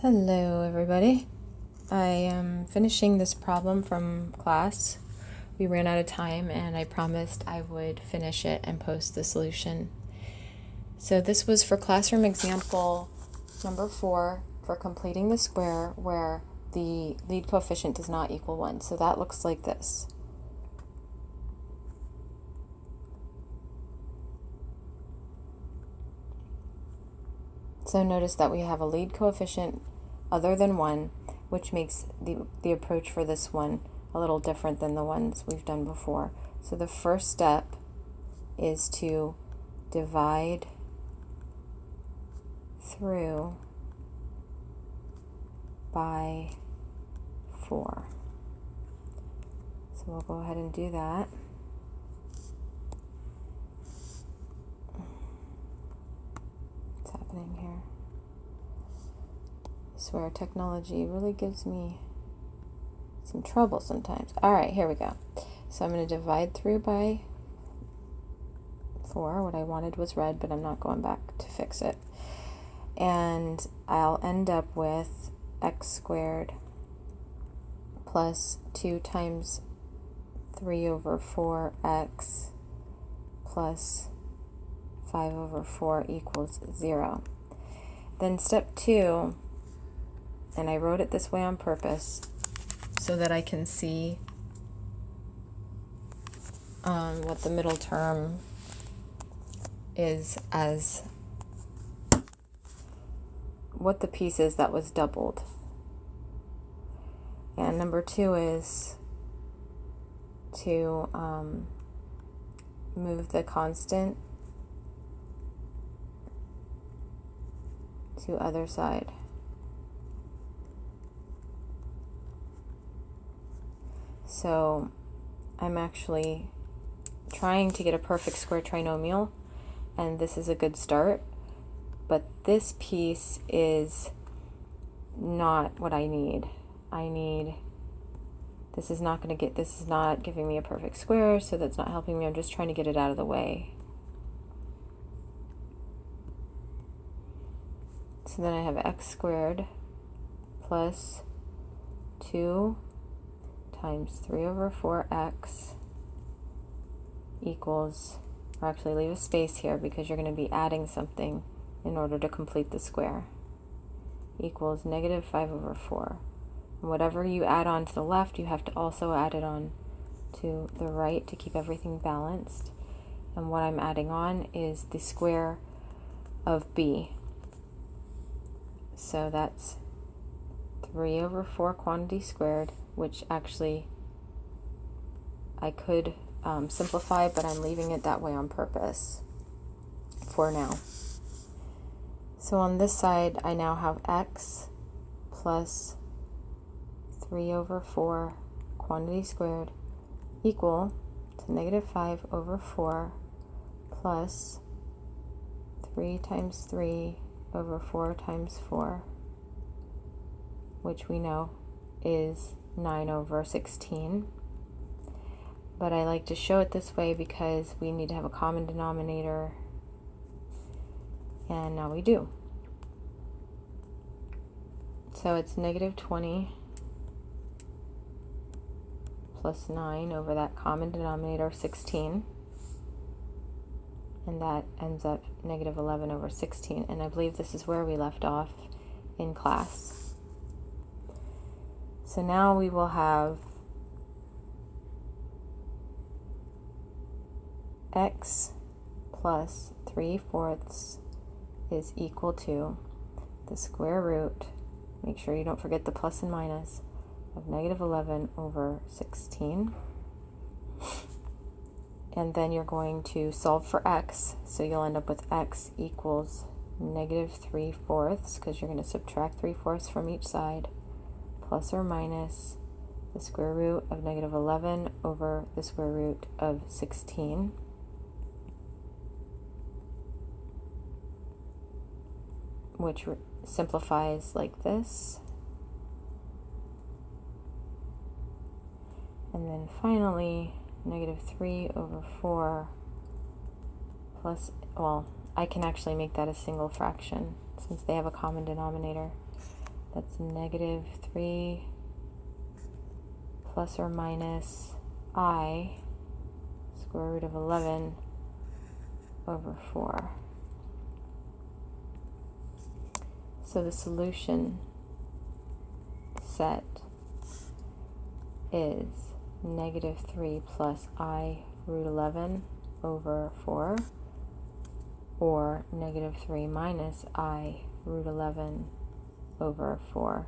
Hello, everybody. I am finishing this problem from class. We ran out of time, and I promised I would finish it and post the solution. So this was for classroom example number 4 for completing the square where the lead coefficient does not equal 1. So that looks like this. So notice that we have a lead coefficient other than 1, which makes the approach for this one a little different than the ones we've done before. So the first step is to divide through by 4. So we'll go ahead and do that. What's happening here? I swear technology really gives me some trouble sometimes. Alright, here we go. So I'm going to divide through by 4. What I wanted was red, but I'm not going back to fix it. And I'll end up with x squared plus 2 times 3 over 4x plus 5 over 4 equals 0. Then step 2, and I wrote it this way on purpose so that I can see what the middle term is as what the piece is that was doubled. And number 2 is to move the constant to other side. So I'm actually trying to get a perfect square trinomial, and this is a good start, but this piece is not what I need. This is not giving me a perfect square, so that's not helping me. I'm just trying to get it out of the way. So then I have x squared plus 2 times 3 over 4x equals, or actually leave a space here because you're going to be adding something in order to complete the square, equals negative 5 over 4. And whatever you add on to the left, you have to also add it on to the right to keep everything balanced. And what I'm adding on is the square of b. So that's 3 over 4 quantity squared, which actually I could simplify, but I'm leaving it that way on purpose for now. So on this side, I now have x plus 3 over 4 quantity squared equal to negative 5 over 4 plus 3 times 3 over 4 times 4, which we know is 9 over 16. But I like to show it this way because we need to have a common denominator, and now we do. So it's negative 20 plus 9 over that common denominator of 16, and that ends up negative 11 over 16, and I believe this is where we left off in class. So now we will have x plus 3/4 is equal to the square root, make sure you don't forget the plus and minus, of negative 11 over 16. And then you're going to solve for x, so you'll end up with x equals negative 3/4, because you're going to subtract 3/4 from each side, plus or minus the square root of negative 11 over the square root of 16. Which simplifies like this. And then finally, negative 3 over 4 plus, well, I can actually make that a single fraction since they have a common denominator. That's negative 3 plus or minus I square root of 11 over 4. So the solution set is negative 3 plus I root 11 over 4, or negative 3 minus I root 11 over 4.